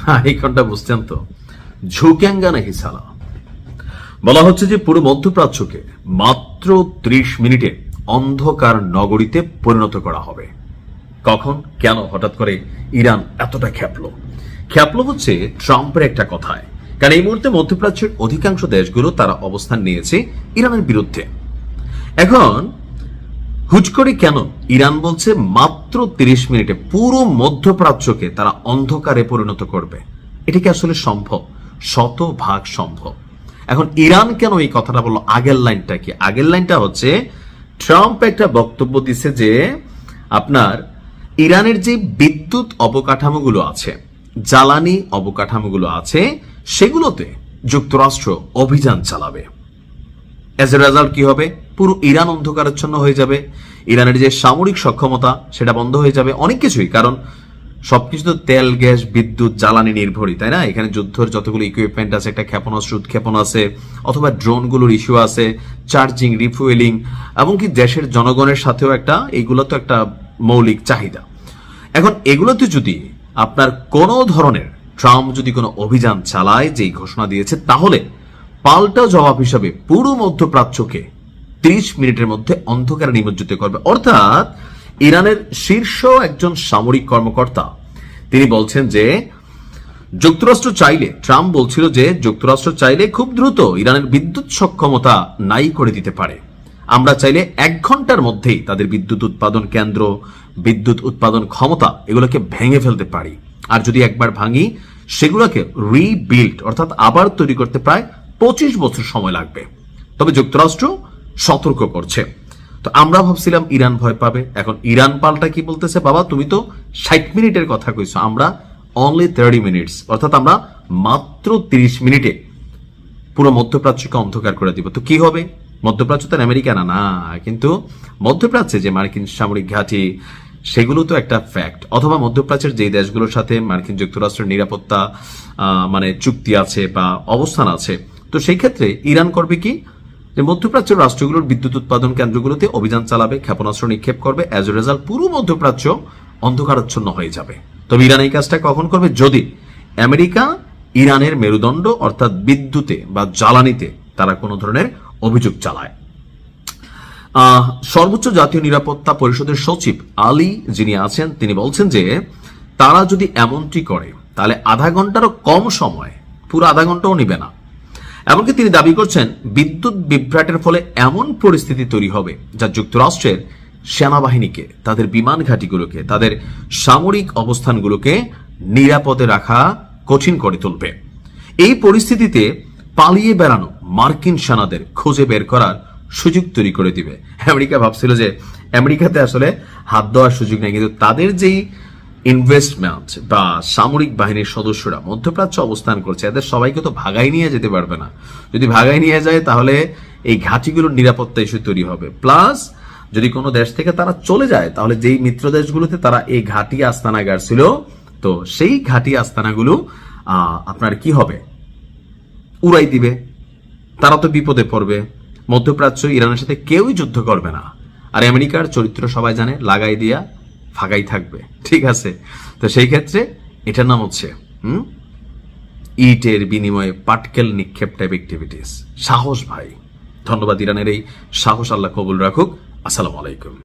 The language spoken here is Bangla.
হ্যাঁ, এই কোনটা বুঝছেন তো? ঝুঁকেঙ্গা নাকি সালা। বলা হচ্ছে যে পুরো মধ্যপ্রাচ্যকে মাত্র 30 মিনিটে অন্ধকার নগরীতে পরিণত করা হবে। কখন, কেন হঠাৎ করে ইরান এতটা খেপলো হচ্ছে ট্রাম্পের একটা কথায়। কারণ এই মুহূর্তে মধ্যপ্রাচ্যের অধিকাংশ দেশগুলো তারা অবস্থান নিয়েছে ইরানের বিরুদ্ধে। এখন হুট করে কেন ইরান বলছে মাত্র 30 মিনিটে পুরো মধ্যপ্রাচ্যকে তারা অন্ধকারে পরিণত করবে? এটা কি আসলে সম্ভব? 100% সম্ভব। এখন ইরান কেন এই কথাটা বললো? আগের লাইনটা কি? আগের লাইনটা হচ্ছে ট্রাম্প একটা বক্তব্য দিচ্ছে যে আপনার ইরানের যে বিদ্যুৎ অবকাঠামোগুলো আছে, জ্বালানি অবকাঠামোগুলো আছে, সেগুলোতে যুক্তরাষ্ট্র অভিযান চালাবে। এজ এ রেজাল্ট কি হবে? পুরো ইরান অন্ধকারাচ্ছন্ন হয়ে যাবে। ইরানের যে সামরিক সক্ষমতা সেটা বন্ধ হয়ে যাবে, অনেক কিছুই। কারণ সবকিছু তো তেল, গ্যাস, বিদ্যুৎ, জ্বালানি নির্ভরই, তাই না? এখানে যুদ্ধের যতগুলো ইকুইপমেন্ট আছে, একটা ক্ষেপণাস্ত্র, উৎক্ষেপণ আছে, অথবা ড্রোনগুলোর ইস্যু আছে, চার্জিং, রিফুয়েলিং, এমনকি দেশের জনগণের সাথেও এইগুলো তো একটা মৌলিক চাহিদা। এখন এগুলোতে যদি আপনার কোনো ধরনের ট্রাম্প যদি কোনো অভিযান চালায়, যেই ঘোষণা দিয়েছে, তাহলে পাল্টা জবাব হিসাবে পুরো মধ্যপ্রাচ্যকে 30 মিনিটের মধ্যে অন্ধকারে নিমজ্জিত করবে। অর্থাৎ ইরানের শীর্ষ একজন সামরিক কর্মকর্তা তিনি বলছেন যে যুক্তরাষ্ট্র চাইলে, ট্রাম্প বলছিল যে যুক্তরাষ্ট্র চাইলে খুব দ্রুত ইরানের বিদ্যুৎ সক্ষমতা নাই করে দিতে পারে। আমরা চাইলে 1 ঘন্টার মধ্যেই তাদের বিদ্যুৎ উৎপাদন কেন্দ্র, বিদ্যুৎ উৎপাদন ক্ষমতা এগুলোকে ভেঙে ফেলতে পারি। আর যদি একবার ভাঙি, সেগুলোকে রিবিল্ড অর্থাৎ আবার তৈরি করতে প্রায় 25 বছর সময় লাগবে। তবে যুক্তরাষ্ট্র সতর্ক করছে। তো আমরা ভাবছিলাম ইরান ভয় পাবে। এখন ইরান পাল্টা কি বলতেছে? বাবা, তুমি তো 60 মিনিটের কথা কইছো, আমরা অনলি 30 মিনিটস, অর্থাৎ আমরা মাত্র 30 মিনিটে পুরো মধ্যপ্রাচ্যকে অন্ধকার করে দিব। তো কি হবে? মধ্যপ্রাচ্য তো আমেরিকা না, কিন্তু মধ্যপ্রাচ্যে যে মার্কিন সামরিক ঘাঁটি, সেগুলো তো একটা ফ্যাক্ট। অথবা মধ্যপ্রাচ্যের যে দেশগুলোর সাথে মার্কিন যুক্তরাষ্ট্রের নিরাপত্তা চুক্তি আছে বা অবস্থান আছে, তো সেই ক্ষেত্রে ইরান করবে কি? যে মধ্যপ্রাচ্যের রাষ্ট্রগুলোর বিদ্যুৎ উৎপাদন কেন্দ্রগুলোতে অভিযান চালাবে, ক্ষেপণাস্ত্র নিক্ষেপ করবে। অ্যাজ এ রেজাল্ট পুরো মধ্যপ্রাচ্য অন্ধকারাচ্ছন্ন হয়ে যাবে। তবে ইরান এই কাজটা কখন করবে? যদি আমেরিকা ইরানের মেরুদণ্ড অর্থাৎ বিদ্যুতে বা জ্বালানিতে তারা কোনো ধরনের অভিযোগ চালায়। সর্বোচ্চ জাতীয় নিরাপত্তা পরিষদের সচিব আলী যিনি আছেন, তিনি বলছেন যে তারা যদি এমনটি করে তাহলে আধা ঘন্টারও কম সময়, পুরো আধা ঘন্টাও নিবে না। এমনকি তিনি দাবি করছেন বিদ্যুৎ বিভ্রাটের ফলে এমন পরিস্থিতি তৈরি হবে যা যুক্তরাষ্ট্রের সেনাবাহিনীকে, তাদের বিমান ঘাঁটিগুলোকে, তাদের সামরিক অবস্থানগুলোকে নিরাপদে রাখা কঠিন করে তুলবে। এই পরিস্থিতিতে পালিয়ে বেড়ানো মার্কিন সেনাদের খুঁজে বের করার সুযোগ তৈরি করে দিবে। আমেরিকা ভাবছিল যে আমেরিকাতে আসলে হাত দেওয়ার সুযোগ নেই, কিন্তু তাদের যেই ইনভেস্টমেন্ট বা সামরিক বাহিনীর সদস্যরা মধ্যপ্রাচ্য অবস্থান করছে, এদের সবাইকে তো ভাগাই নিয়ে যেতে পারবে না। যদি ভাগাই নিয়ে যায় তাহলে এই ঘাঁটিগুলোর নিরাপত্তা ইস্যু তৈরি হবে। প্লাস যদি কোনো দেশ থেকে তারা চলে যায়, তাহলে যেই মিত্র দেশগুলোতে তারা এই ঘাঁটি আস্তানা গাড়ছিল, তো সেই ঘাঁটি আস্তানাগুলো আপনার কি হবে? উড়াই দিবে। তারা তো বিপদে পড়বে। মধ্যপ্রাচ্য ইরানের সাথে কেউই যুদ্ধ করবে না। আর আমেরিকার চরিত্র সবাই জানে, লাগাই দিয়া ফাঁকাই থাকবে। ঠিক আছে? তো সেই ক্ষেত্রে এটার নাম হচ্ছে ইটের বিনিময়ে পাটকেল নিক্ষেপ টাইপ অ্যাক্টিভিটিস। সাহস ভাই। ধন্যবাদ ইরানের এই সাহস, আল্লাহ কবুল রাখুক। আসসালামু আলাইকুম।